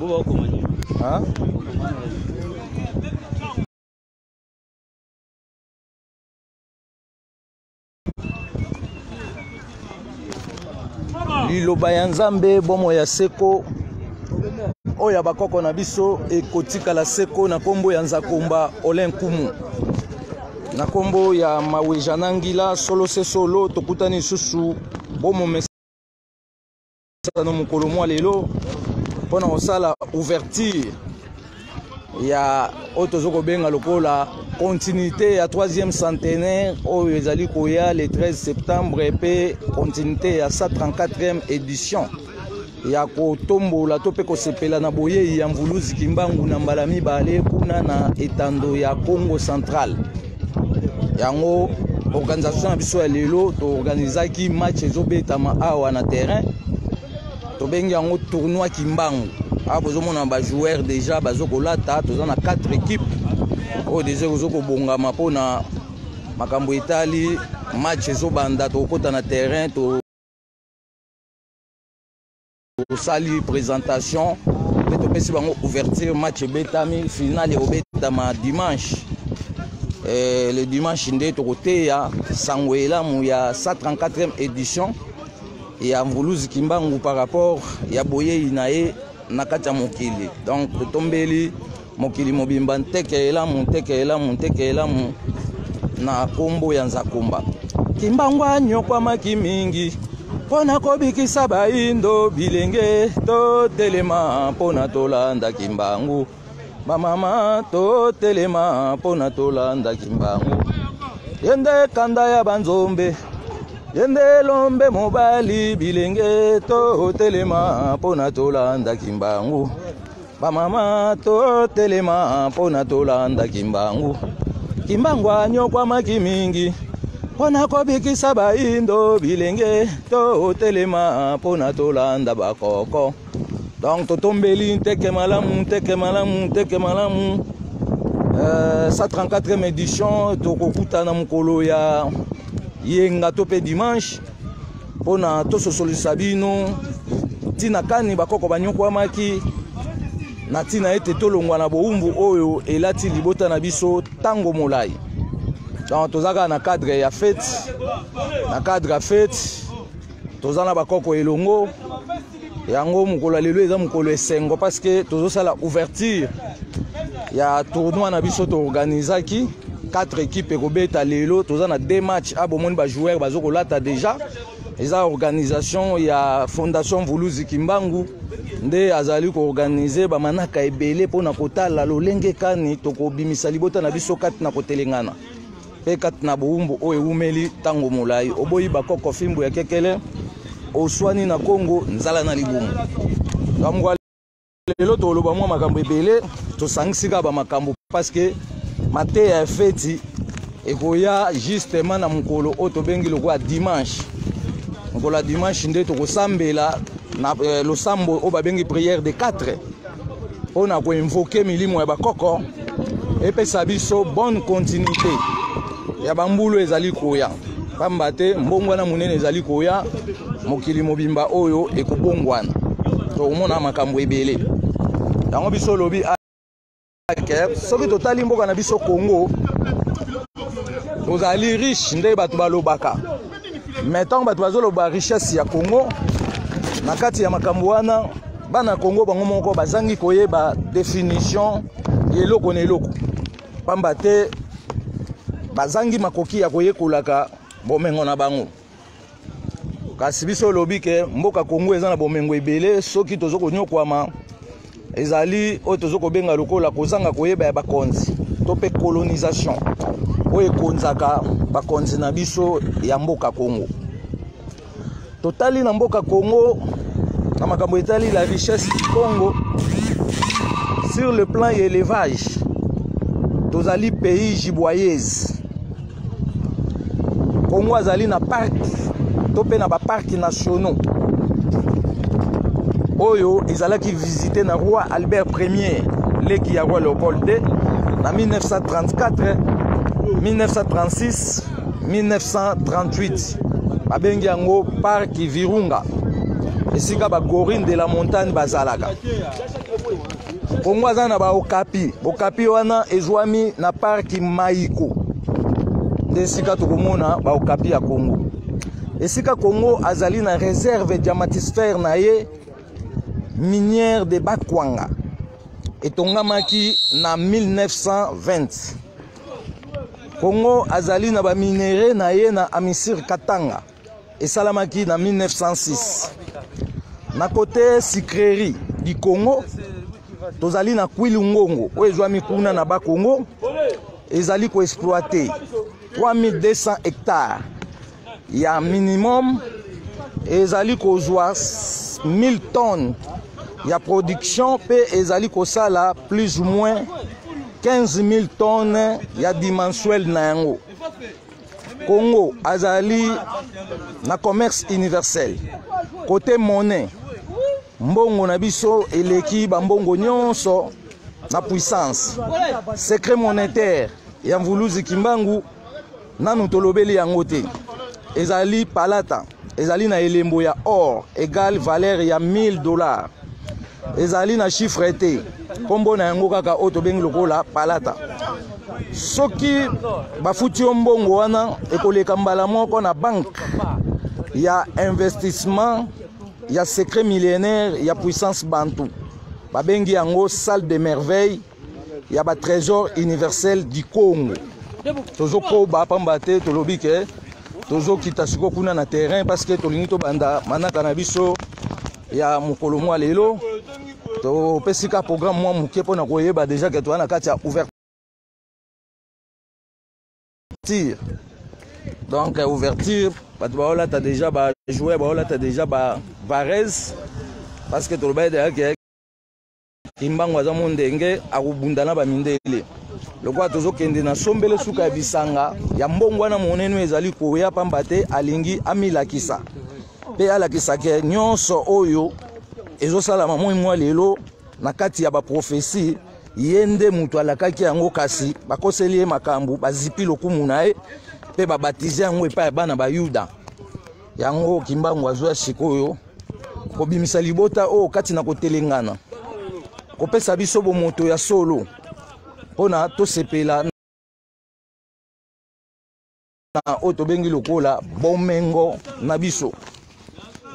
Hein? Liloba ya Nzambe bomo ya seko oya bakoko na biso ekotika la seko na kombo ya Nzakomba Olenkumu na kombo ya Mawejanangila solo se solo tokutani susu bomo mesa no mukolo mwa lelo pona osala ouverture ya otozoko benga lokola continuité ya 3e centenaire oyo ezali koya le 13 septembre pe continuité ya 134e édition ya kotombola to pe kosepela na boye ya mvuluzi kimbangu na mbala mibale kuna na etando ya Congo Central. Yango organisation biso ya lelo to organizaki match ezobetama awa na terrain to bengi yango tournoi kimbangu. Abozomona ba joueurs déjà bazokolata toza na 4 équipes o déjà ozoko bongama pona makambo etali match ezobanda to kota na terrain to sali présentation pe to pesi bango ouverture match betami finale obetama dimanche le dimanche nde to koteya sangwela mu ya 134e édition ya mvuluzi kimbangu par rapport ya boye inae nakata mokili. Donc tombeli mokili mobimba ntekela mu na kombo ya Nzakomba kimbangwa nyokwa maki mingi pona kobikisa baindo bilenge to telema pona tolanda kimbangu bamama to telema pona tolanda kimbangu yende kanda ya banzombe yende lombe mobali bilenge to telema pona tolanda kimbangu bamama to telema pona tolanda kimbangu kimbangwa nyokwa maki mingi pona kobikisa baindo bilenge to telema pona tolanda bakoko. Donc totombeli teke malamu 134e édition tokokutana mukolo ya yenga tope dimanche pona tososolisa bino tina kani bakoko banyokwa maki na tina ete tolongwa na boumbu oyo elati libota na biso tango molai. Donc tozaka na cadre ya fête tozana bakoko elongo yango mukolo lelo eza mukolo esengo parce que tozosala ouverture ya tournoi na biso to organizaki 4 équipes ekobeta lelo tozana 2 matchs abomoni ba joueurs bazokolata déjà eza organisation ya Fondation Mvuluzi Kimbangu nde azali ko organiser ba manaka ebele pona kotala lolenge kani tokobimisa libota na biso kati na kotelengana pe kati na boumbu oyo umeli tango molai oboyi bakoko fimbo ya kekele oswani na Congo nzala na libumu ngamwa lelo toloba mwa makambo ebele tosangisika ba makambo parce que mate ya feti ekoya justement na mukolo oto bengi lokwa dimanche mukolo ya dimanche nde tokosambela na losambo o babengi prière de 4 ona ko invoquer milimo ya bakoko epesa biso bonne continuité ya bambulu ezali koya pambate mbongwana munene ezali koya mokili mobimba oyo ekobongwana to umona makambo ebele yango biso lobi ake soki totali mboka na biso Congo tozali riche nde bato balobaka mettons bato bazoloba richesse ya Congo na kati ya makambo wana bana Congo bango moko bazangi koyeba définition yeloko na eloko pambate bazangi makoki ya koyekolaka bomengo na bango kasi biso lobi ke mboka Congo eza na bomengo ebele soki tozoko nyokwama ezali o tozoko benga lokola kozanga koyeba ya bakonzi to pe colonisation o ekonzaka bakonzi na biso ya mboka Congo totali na mboka Congo na makambo etali la richesse du Congo sur le plan élevage tozali pays giboyeuse Congo azali na parc to pe na ba parcs nationaux oyo ezalaki visité na roi Albert Ier leki ya roi Léopold II na 1934 1936 1938 babengi yango parc Virunga esika ba gorine de la montagne bazalaka Congo azana ba Okapi. Okapi wana ezwami na parki Maiko. Desika tokomona ba Okapi ya Congo. Esika Congo azali na réserve diamantisphère na ye minière de Bakwanga. Etongamaki na 1920. Congo azali na ba minéraux na ye na Amisir Katanga. Esalamaki na 1906. Na côté sucrerie du Congo, tozali na Kwilungongo, oezwami kuna na ba Congo, ezali ko exploiter 3200 hectares. Ya minimum ezali ko zwa 1000 tonnes ya production pe ezali ko sala plus ou moins 15 000 tonnes ya dimensuel na yango. Congo azali na commerce universel. Côté monnaie, mbongo na biso eleki bambongo nyonso na puissance. Secret monétaire ya Mvuluzi Kimbangu nanu tolobeli yango te. Ezali palata, ezali na elembo ya or égale valeur ya $1000. Ezali na chiffre te. Kombo na yango kaka oto bengi lokola palata. Soki bafuti mbongo wana ekoleka mbala moko na banque ya investissement ya secret millénaire ya puissance bantou. Babengi yango salle de merveille ya ba trésor universel du Congo. Tozo ko ba pambate tolobi ke tozo kita siko kuna na terrain parce que tolingi to banda manaka na biso ya mukolo mwa lelo to pesika programme mwa muke pona koyeba déjà que to na kati ya ouverture. Donc ouverture là tu as déjà joué là tu as déjà Varese parce que to ba de que Kimbangu za mondenge akubundana ba mindele lokwa tozo kende na sombele suka ya bisanga ya mbongo na monene ezali koya pambate alingi amilakisa pe alakisa ke nyonso oyo ezosala mamoi mwa lelo na kati ya ba prophétie yende mutu alakaki yango kasi bakoseli makambu bazipi lokumu nae pe babatize yango epa ya bana ba Yuda yango Kimbangu azwa sikoyo kobimisa libota o kati na kotelengana kopesa biso bo moto ya solo pona to sepela na oto bengi lokola bomengo na biso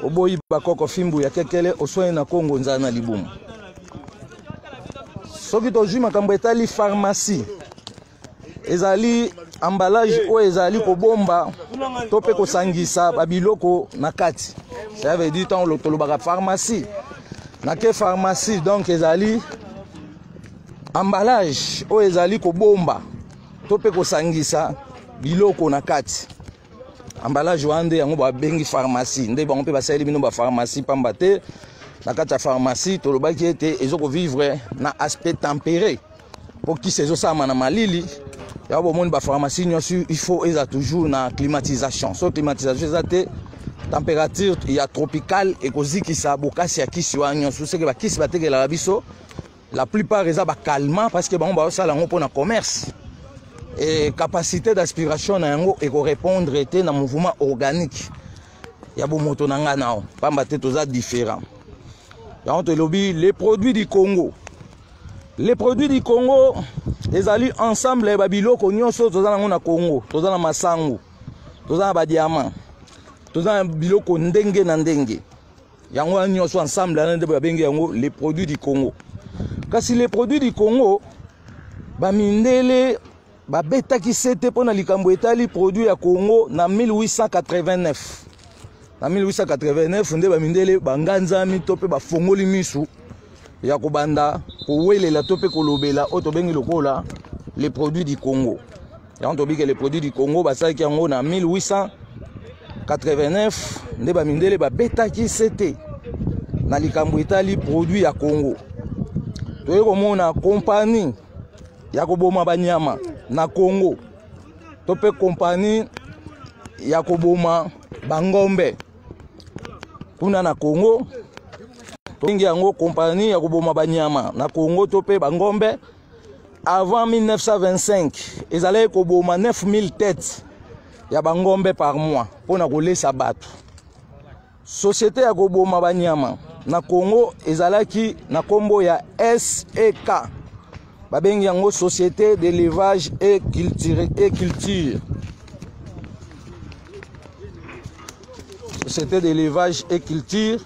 oboyi bakoko fimbu ya kekele osoye na Kongo nzana libumu. Soki tozwi makambo etali pharmacie ezali emballage o ezali kobomba to pe kosangisa babiloko na kati. Ça veut dire tant lotolobaka pharmacie na ke pharmacie donc ezali emballage o ezali kobomba to pe kosangisa biloko na kati. Emballage wande yango ba bengi pharmacie nde bango pe basali bino ba pharmacie pamba te na kati ya pharmacie tolobaki ete ezoko vivre na aspect tempéré pour qui ces osama na malili ya bo moni ba pharmacie nyonso il faut eza toujours na climatisation. So climatisation ezate température ya tropicale et kozikisa bokasi ya kisi wa nyonso seke ba kisi batekela biso la plupart eza ba calmant parce que bango ba osala ngo pona commerce et capacité d'aspiration na yango et ko répondre était na mouvement organique ya bo moto na nga nao pamba te toza différent. Ya on te lobby les produits du Congo. Les produits du Congo ezali ensemble ba biloko nyonso toza nango na Congo, toza na masangu, toza na ba diamant, toza na biloko ndenge na ndenge. Yango nyonso ensemble na nde ba bengi yango les produits du Congo. Kasi les produits du Congo ba mindele ba betaki sete pona likambo etali produit ya Congo na 1889. Na 1889 nde ba mindele banganzami to pe ba fongoli misu ya kobanda kowelela to pe kolobela oto bengi lokola les produits du Congo. Ya on tobi que les produits du Congo basaki yango na 1889 nde ba mindele ba betaki sete na likambo etali produit ya Congo. Toye komona compagnie ya koboma banyama na Congo to pe compagnie ya koboma bangombe kuna na Congo to ngi yango compagnie ya koboma banyama na Congo to pe bangombe avant 1925 ezalaki koboma 9000 têtes ya bangombe par mois pona kolesa bato société ya koboma banyama na Congo ezalaki na kombo ya SEK. Babengi yango Société d'élevage et culture. Société d'élevage et culture.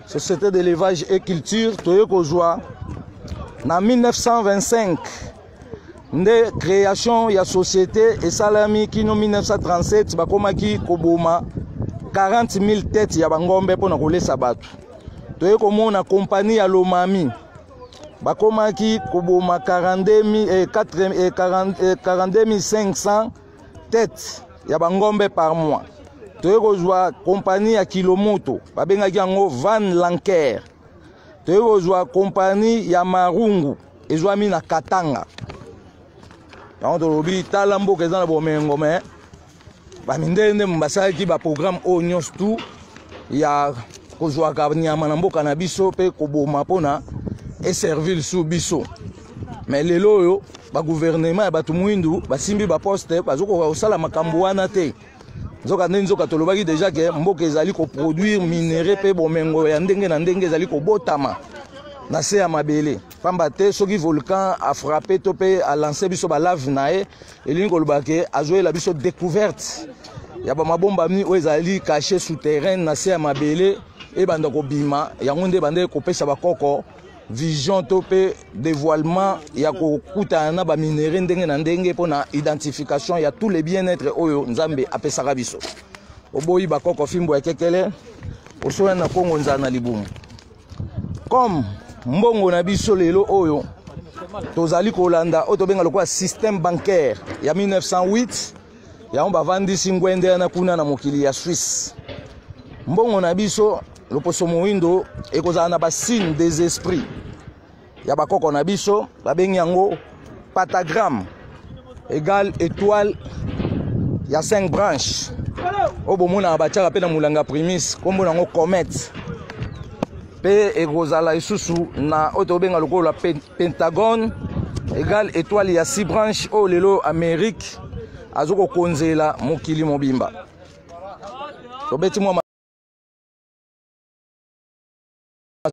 Société d'élevage et culture, toyekozwa na 1925. Nde création ya société et salami kino 1937 bakomaki koboma 40 000 têtes ya bangombe pona kolesa batu. Toyekomona compagnie ya Lomami bakomaki koboma 42 500 têtes ya bangombe par mois. Toyekozwa compagnie ya Kilomoto babengaki yango Van Lanker. Toyekozwa compagnie ya Marungu ezwami na Katanga. Donc tolobi tala mboka eza na bomengo me bamindende mbasalaki ba programme o nyonso tu ya kozwaka nyama na mboka na biso pe koboma pona e servir sous biso. Mais lelo oyo ba gouvernement ya batu mwindu basimbi ba poste bazoko kosala makambo wana te. Nzoka nzoka tolobaki déjà que mboka ezali ko produire minerai pe bomengo ya ndenge na ndenge ezali ko botama na se ya mabele. Pamba te soki volcan a frappé to pe a lancé biso ba lave nae elingi kolobake azoe la biso découverte ya ba mabomba mi o ezali caché souterrain na se ya mabele e banda ko bima yango nde bande ko pesa ba koko vision to pe dévoilement ya ko kutana ba minerai ndenge na ndenge pona identification ya tous les bien-être oyo nzambe apesaka biso. Oboyi ba koko fimbo ya kekele osoya na Kongo nzana libumu. Comme mbongo na biso lelo oyo tozali kolanda oyo tobenga lokwa système bancaire ya 1908 yango bavandisi ngwende na kuna na mokili ya Suisse. Mbongo na biso loposo moindo ekozala na basignes des esprits ya bakoko na biso babengi yango pentagramme égale étoile ya 5 branches oyo bomona batiaka mpe na mulanga primis kombo nango comète. Pe ekozala isusu na oyo tobenga lokolo la pentagone égale étoile ya 6 branches oyo lelo Amérique azoko konzela mokili mobimba. Tobeti mwa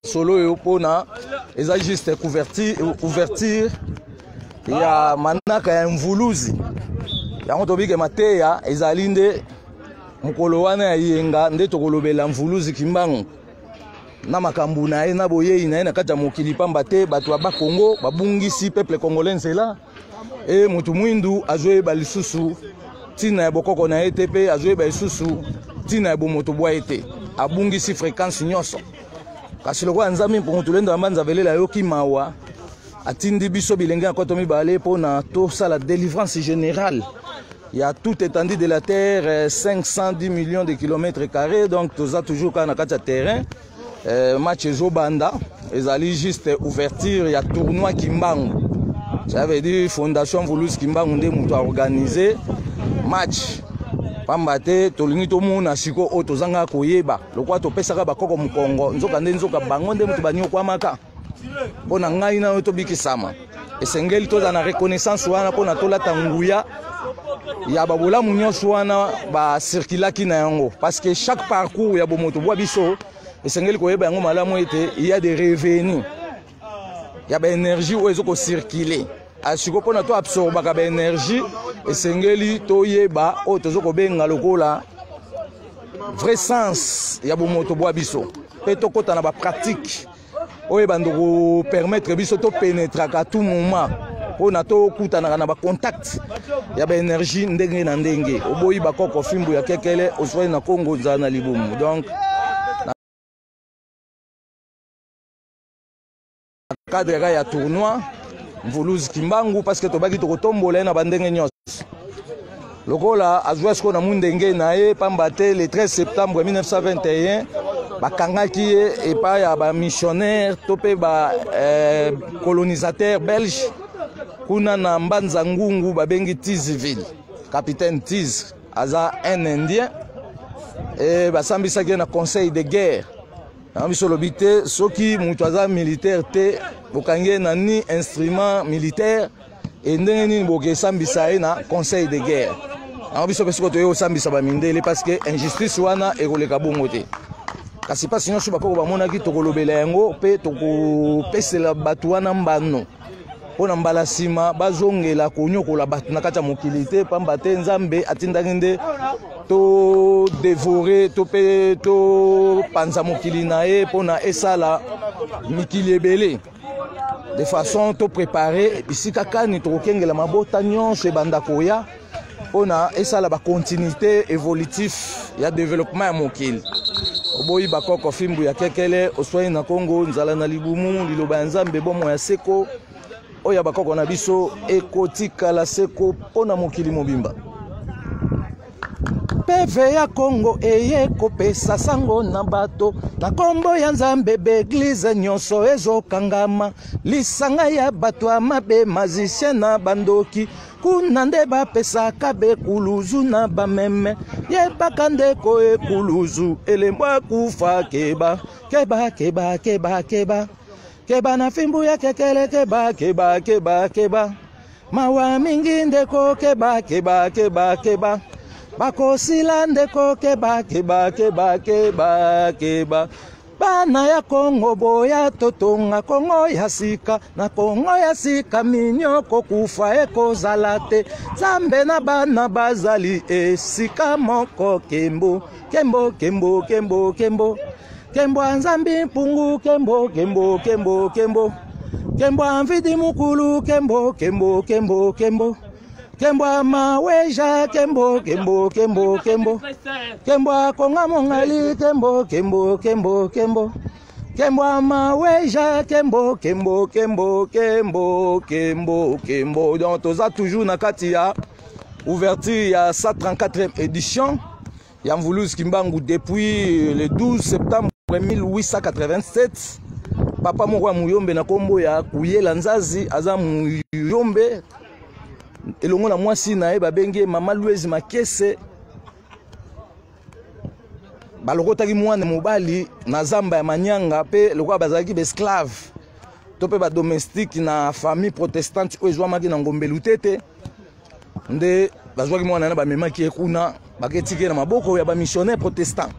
solo yo pona eza juste couverture ya manaka ya mvuluzi yango tobike mateya ezali nde mokolo wana ya yenga nde tokolobela mvuluzi kimbangu na makambu na ye na boyei na ye na kati ya mokili pamba te bato ya bakongo babungisi peuple congolais nzela e motu mwindu azoyeba lisusu ntina ya bokoko na ye te mpe azoyeba lisusu ntina ya bomoto bwa ye te abungisi fréquence nyonso. Kasi lokola nzambe mpongo tulendo ya mbanza velela yoki mawa atindi biso bilenge ya koto mibale mpona tosala délivrance générale. Il y a tout étendu de la terre 510 millions de kilomètres carrés, donc toza toujours quand na kati ya terrain. Match ezobanda ezali juste ouverture ya tournoi Kimbangu. Ça veut dire Fondation Voulous Kimbangu nde mutu a organisé match. Pamba te tolingi tomona siko o tozanga koyeba lokwa topesaka bakoko mukongo nzoka nde nzoka bango nde mutu banyoko amaka pona ngai na to bikisama esengeli toza na reconnaissance wana pona tolata nguya ya babolamu nyonso wana ba circulaki na yango parce que chaque parcours ya bomoto bwa biso esengeli koyeba yango malamu ete il y a des revenus ya ba énergie oyo ezoko circuler asiko pona to absorbaka ba énergie esengeli toyeba oyo tozoko benga lokola vrai sens ya bomoto bwa biso pe tokota na ba pratique oyo bandoko permettre biso to pénétraka à tout moment pona to kutanaka na ba contact ya ba énergie ndenge na ndenge oboyi bakoko fimbu ya kekele oswai na Kongo nzana libumu. Donc cadre ya tournoi Mvuluzi Kimbangu parce que tobaki tokotombola na bandenge nyonso lokola azwesko na mundenge na ye pamba te le 13 septembre 1921 bakangaki ye epai ya ba missionnaire to pe ba colonisateur belge kuna na Mbanza Ngungu babengi Tiziville. Capitaine Tiz aza un indien et basambisaki na conseil de guerre. Biso lobite soki mutu aza militaire te bokange na ni instrument militaire et ndenge nini bokesambisa ye na conseil de guerre. Yango biso pesko toyo osambisa ba mindele parce que injustice wana ekoleka bongo te. Kasi pas sinon bako bamonaki tokolobela yango pe tokopesela bato wana mbano. Pona mbala sima bazongela konyokola bato na kati ya mokili te pamba te Nzambe atindaki nde to dévorer to panza mokili na ye pona esala mikili ebele de façon to préparer bisika kani tokokengela mabota nyonso ebanda koya pona esala ba continuité évolutif ya développement ya mokili. Oboyi bakoko fimbu ya kekele oswai na Congo nzala na libumu liloba ya Nzambe bomo ya seko oya bakoko na biso ekotikala seko pona mokili mobimba. PV ya Congo eye kopesa sango na bato na kombo ya Nzambe beglize nyonso ezokangama lisanga ya bato ya mabe mazisien na bandoki kuna nde bapesaka bekuluzu na bameme yebaka ndeko ekuluzu elembo ekufa keba keba keba keba keba keba na fimbu ya kekele keba keba keba keba mawa mingi ndeko keba keba keba keba bakosila ndeko keba keba keba keba keba bana ya Kongo boya totonga Kongo ya sika na Kongo ya sika minyoko kufa ekozala te Nzambe na bana bazali esika moko kembo kembo kembo kembo kembo kembo Nzambe mpungu kembo kembo kembo kembo kembo amvidi mukulu kembo kembo kembo kembo kembo maweja kembo kembo kembo kembo kembo konga mongali kembo kembo kembo kembo kembo maweja kembo kembo kembo kembo kembo kembo. Donc toza toujours na kati ya ouverture ya 134e édition ya Mvuluzi Kimbangu depuis le 12 septembre 1887. Papa moko muyombe na kombo ya Kuyela Nzazi aza muyombe elongo na mwasi na ye babenge mama Louise Makese balokotaki mwana mobali na zamba ya manyanga pe lokwa bazalaki besclave to pe ba domestique na famille protestante oyo ezwamaki na ngombelu tete nde bazwaki mwana na bamemaki ekuna baketiki na maboko ya ba missionnaire protestant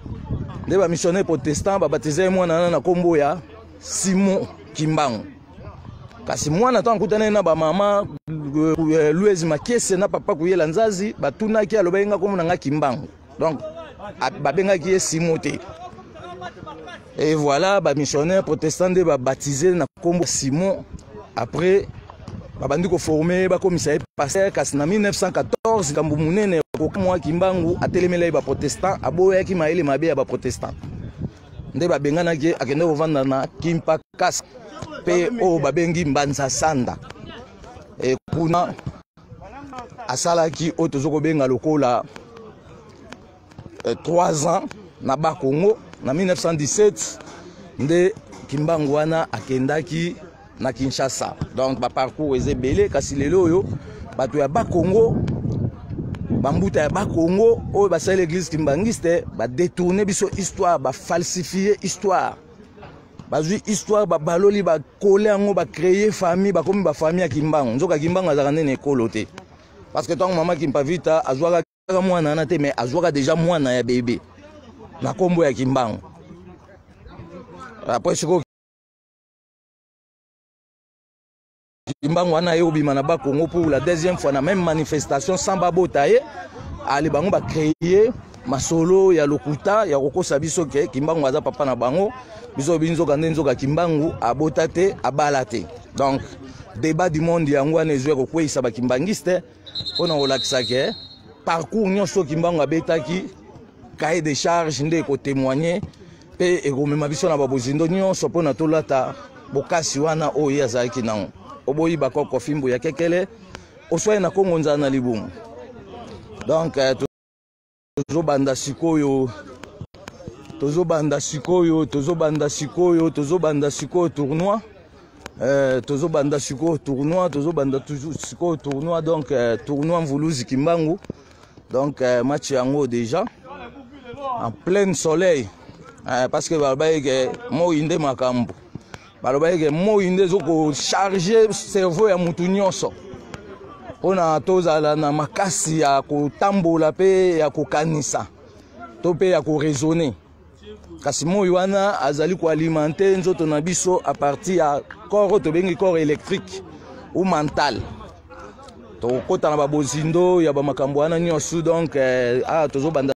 nde ba missionnaire protestant babatize mwana na kombo ya Simon Kimbangu. Kasi mwana to ankutana na ba mama Louise Makese na papa Kuyela Nzazi batunaki alobenga komona nga Kimbangu. Donc babengaki ye Simon te. Et voilà ba missionnaire protestant de ba baptisé na kombo Simon. Après babandi ko former ba commissaire pasteur kasi na 1914 kambu munene ko mwa Kimbangu atelemela ba protestant aboyaki maele mabe ya ba protestant. Nde babengana ki akende kovanda na Kimpa Kas pe o babengi Mbanza Sanda. Et kuna asalaki o tozoko benga lokola 3 ans na ba Congo na 1917 nde Kimbangu wana akendaki na Kinshasa. Donc ba parcours ezebele kasi lelo yo bato ya ba Congo bambuta ya ba Congo o ba sala l'église kimbangiste ba détourner biso histoire ba falsifier histoire. Bazui histoire ba baloli ba coller ngo ba créer famille ba comme ba famille ya Kimbangu. Nzoka Kimbangu azaka nene kolote. Parce que tant maman Kimpavita azwaka mwana na te mais azwaka déjà mwana ya bébé. Na kombo ya Kimbangu. Après siko Kimbangu wana yobima na ba Congo pour la deuxième fois na même manifestation sans babotaye ali bango ba créer masolo ya lokuta ya kokosa biso ke Kimbangu aza papa na bango biso binzo kande nzoka Kimbangu abotate abalate. Donc débat du monde yango wana ezwe ko kwisa ba kimbangiste pona olakisa ke parcours nyonso Kimbangu abetaki cahier de charge nde ko témoigner pe ekomema biso na babozindo nyonso pona tolata bokasi wana oyo azalaki nango. Oboyi bakoko fimbu ya kekele oswaye na Kongo nzana na libumu. Donc tozo banda sikoyo tournoi donc tournoi Mvuluzi Kimbangu. Donc match yango déjà en plein soleil parce que balbaye mo inde makambo balbaye mo inde zoko charger cerveau ya mutu nyonso pona tozala na makasi ya kotambola pe ya kokanisa to pe ya koraisonner kasi moi wana azali koalimenter nzoto na biso a partir ya corps to bengi corps électrique ou mental to kota na babozindo ya bamakambo wana nyonso donc tozobanda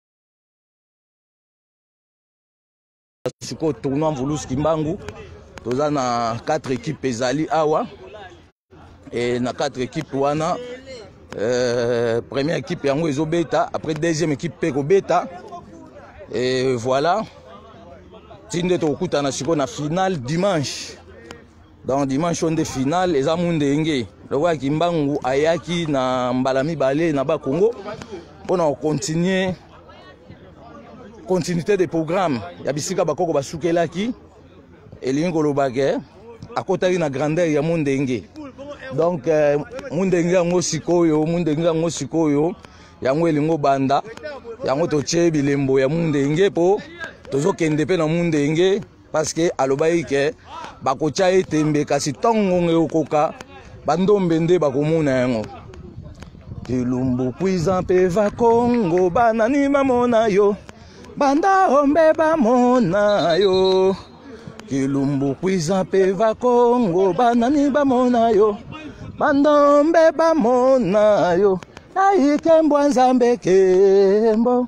siko tournoi Mvuluski Mbangu toza na 4 équipes ezali awa et na 4 équipes wana première équipe yango ezobeta après deuxième équipe pe ko beta et voilà tinde tokutana siko na finale dimanche donc dimanche on de finale eza mundenge lokola Kimbangu ayaki na mbala mibale na ba Congo pona continuité des programmes ya bisika bakoko basukelaki elingi kolobake akotaki na grandeur ya mundenge donc mundenge yango sikoyo yango elingo banda yango totie bilembo ya mundenge po tozokende pe na mundenge parce que alobaki ke bakotia etembe kasi tongo okoka bandombe nde bakomona yango Kilumbu Kwiza mpe va Congo banani bamona yo banda ombe bamona yo Kilumbu Kwiza mpe va Congo banani bamona yo banda ombe bamona yo aike mbwa nzambe kembo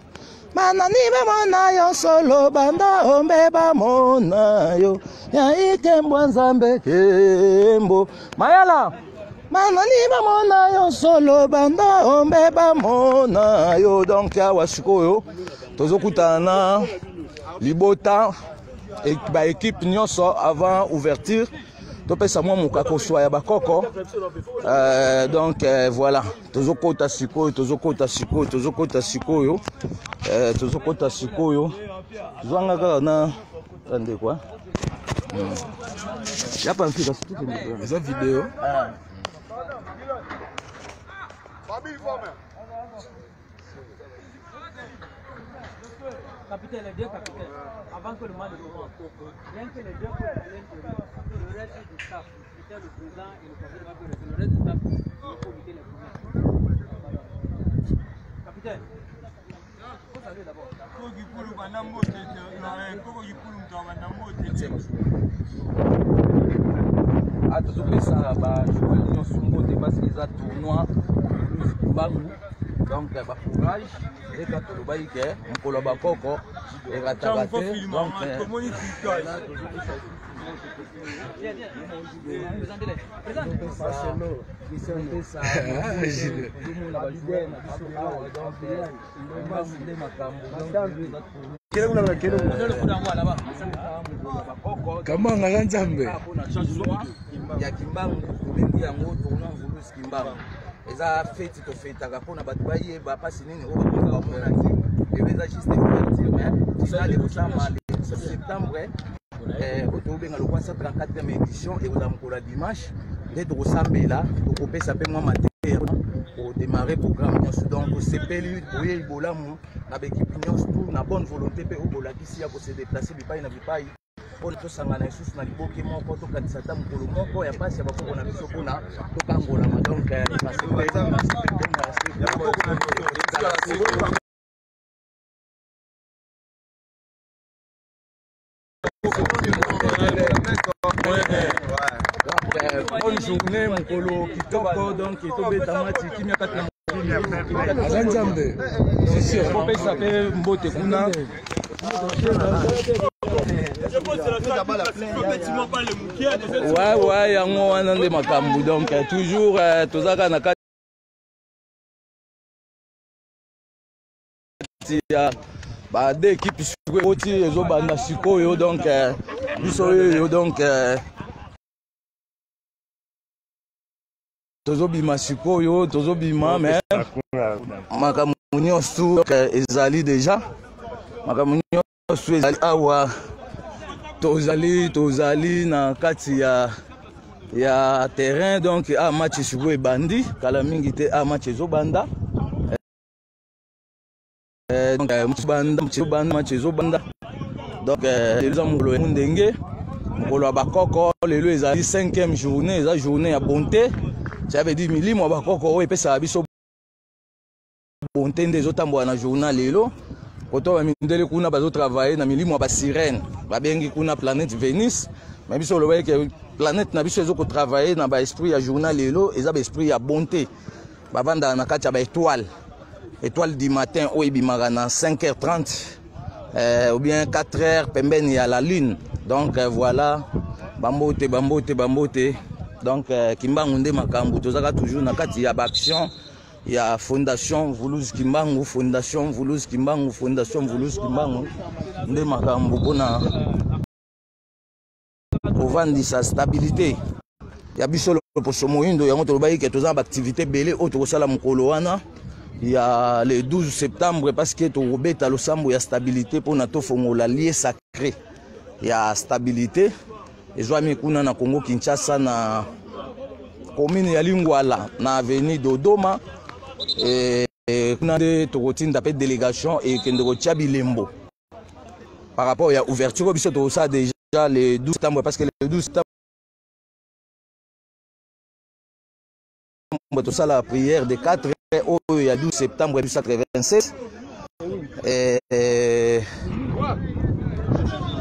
banani bamona yo solo banda ombe bamona yo aike mbwa nzambe kembo mayala banani bamona yo solo banda ombe bamona yo donc awa sikoyo tozokutana libota ba équipe nyonso avant ouverture topesa mwa mokako swa ya bakoko donc voilà tozokota sikoyo zwanga kaka na ande quoi yapa mfika situ eza vidéo Capitaine, les deux capitaines, avant que le match commence, rien que les deux coachs à l'intérieur, le reste du staff, c'était le président et le conseil va faire le reste du staff, il faut éviter les problèmes. Capitaine, il faut saluer d'abord. tozopesa bajoueur nyonso mbote parce que eza tournoi Mbangu donc bacourage eka tolobaki ke mokolo ya bakoko erataka te donc Kamanga kanzambe ya Kimbangu tobengi yango tournoi Mvuluski Mbangu eza feti tofetaka mpona bato bayeba mpasi nini oyo bakozala bamonaki ebe eza juste ouverture mais finale ekosama le septembre oyo tobenga lokwa 134e édition ekozala mokolo ya dimanche nde tokosambela tokopesa mpe mwa mateya kodémarrer programme nyonso donc tosepeli boyei bolamu na baekipe nyonso tu na bonne volonté mpe oyo bolakisi ya kose déplace bipai na bipai mpona tosangana lisusu na liboke moko tokanisa ata mokolo moko ya mpasi ya bakoko na biso mpona tokangolama donc bonne journée mokolo kitoko donc tobeta mati kimia kati na azanzambe kopesa mpe mbote kuna ouais yango wana nde makambo donc toujours tozaka na kati ya ba deux équipes oti ezobanda sikoyo donc biso oyo donc tozobima sikoyo tozobima mais makambo nyonso ezali déjà makambo nyonso ezali awa tozali na kati ya terrain donc match sikoyo ebandi kala mingi te match ezobanda match ezobanda donc eza mokolo ya ndenge mokolo ya bakoko lelo ezali 5e journée eza journée ya bonté ça veut dire milimo bakoko oyo epesa biso bonté nde ezotambola na journal lelo koto bamindele kuna bazotravaille na milimo ya basirene babengi kuna planète Vénus mais biso olobaki ke planète na biso ezokotravaille na baesprit ya journal lelo eza baesprit ya bonté bavandaka na kati ya baétoile étoile du matin oyo ebimaka na 5h30 ou bien 4h pembeni ya la lune donc voilà bambote donc Kimbangu nde makambo tozaka toujours na kati ya baaction ya fondation Vuluzi Kimbangu fondation Vuluzi Kimbangu fondation Vuluzi Kimbangu nde makambo mpona kovandisa stabilité ya biso loposo moyindo yango tolobaki ke toza baactivité belé oyo tokosala mokolo wana ya le 12 septembre parce que tokobeta losambo ya stabilité mpona tofongola lieu sacré ya stabilité ezwami kuna na Congo Kinshasa na commune ya Lingwala na avenue Dodoma kuna nde tokotinda pe délégation ekende kotia bilembo par rapport ya ouverture biso tokosala déjà le 12 septembre parce que le 12 septembre tosala la prière de 4 heures il y a 12 septembre 1996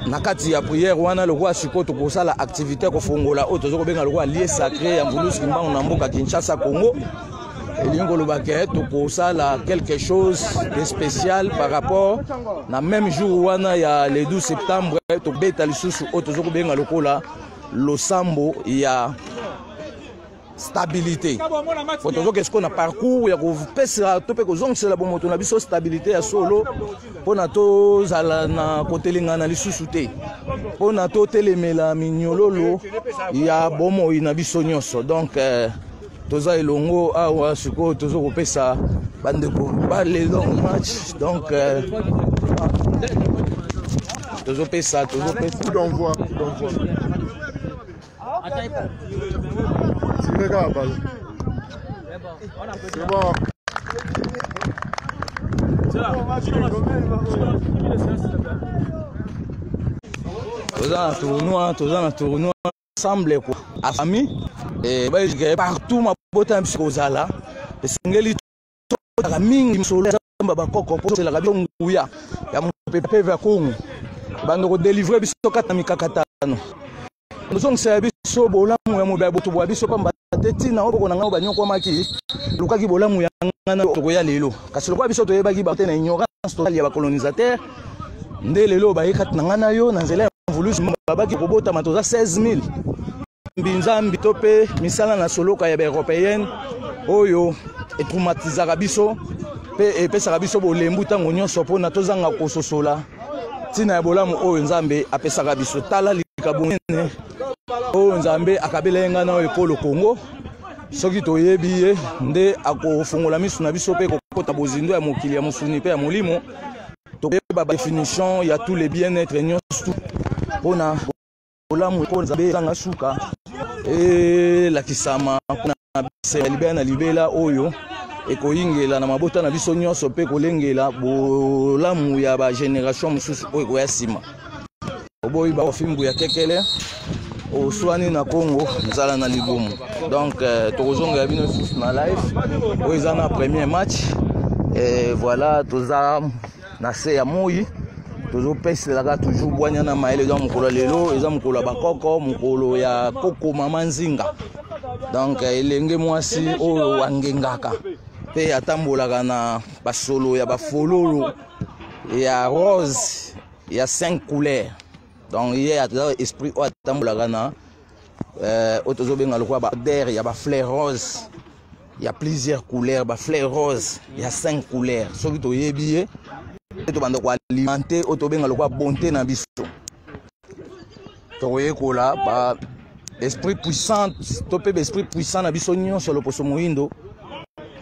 na kati ya prière wana le roi siko tokosala activité kofongola oyo tozokobenga le roi lieu sacré ya Vuluzi Kimbangu na mboka Kinshasa Congo elingo lobake tokosala quelque chose de spécial par rapport na même jour wana ya le 12 septembre tobeta lisusu oyo tozokobenga lokola losambo ya stabilité foto qu'est-ce qu'on a parcours ya kopesa to pe kozongisela bomoto na biso stabilité ya solo pona to zala na kotelengana lisusu te pona to telemela minyololo ya bomo na biso nyonso donc toza elongo awa siko tozo kopesa bandeko bale long match donc tozo pesa d'envoi c'est la balle. C'est bon. Toza na tournoi ensemble quoi. A famille et bah je partout ma bota msikozala. Esengeli to mingi msolo baba koko pour la radio nguya ya mpepe va Congo. Bando ko délivrer biso kata mikakatano. Nous sommes servis sur Bolamu et Moubabo to Boabiso Pamba Tetina, Ogonanga, Bagnon Kwamaki, Lukaki Bolamu Yana Togoya Lelo. Kasi le Boabiso to Ebagi Batena, ignorance totale ya colonisateur. Nde lelo Bayekat Nangana yo, Nanzela Vuluzi Babaki Robota Matoza 16 000. Mbinzambi tope, misala na soloka ya européenne, Oyo, et traumatisera biso, et pesara biso bolembu tango nyonso pona tozanga kososola. Tina ya Bolamu Oyo Nzambe apesara biso tala likabonene. O Nzambe akabela nga na ekolo Congo soki toyebi ye nde akofungola misu na biso pe kokota bozindo ya mokili ya musuni pe ya molimo toyeba ba définition ya tous les bien-être nyonso pona Bolamu ko Nzambe zanga suka la kisama na bise libela na libela oyo ekoyingela na mabota na biso nyonso pe kolengela Bolamu ya ba génération mususu oyo ya sima oboyi ba ofimbu ya tekele au Swani na Congo nzala na libomu donc tozonga bino sous na live oizana premier match et voilà toza na se ya moyi tozo pesela toujours bwanya na maele dans mokolo lelo eza mokolo bakoko mokolo ya koko mama nzinga donc elenge mwasi oyo wangengaka pe atambolaka na basolo ya bafololo ya rose ya 5 couleurs. Donc il y a esprit au tambolagana autozobenga lokwa ba der ya ba fleur rose il y a plusieurs couleurs ba fleur rose il y a 5 couleurs soki to yebiye to bando ko alimenter autobenga lokwa bonté na biso to yekola ba esprit puissant to pe esprit puissant na biso nyonso lo poso moindo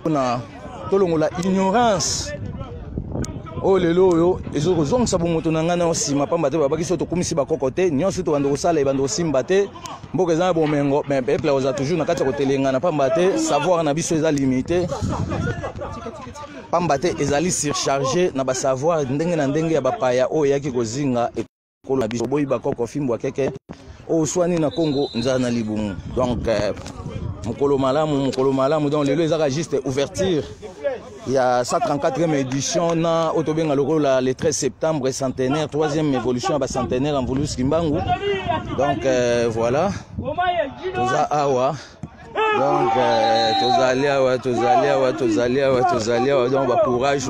na tolongola ignorance. Oh lelo yo ezo zongisa bomoto na ngana osima pamba te babaki so to komisi bakoko te nyonso to bando kosala ebando simba te mboka eza bomengo mais peuple oza toujours na kati ko telengana pamba te savoir na biso eza limité pamba te ezali surchargé na ba savoir ndenge na ndenge ya bapaya oyo yaki kozinga ekolo na biso boyi bakoko fimbo keke o swani na Congo nzana na libumu donc mokolo malamu donc lelo ezaka juste ouverture il y a 134e édition na otobenga lokola le 13 septembre centenaire 3e évolution à centenaire en Voulous Kimbangu donc voilà toza awa donc tozali awa donc ba courage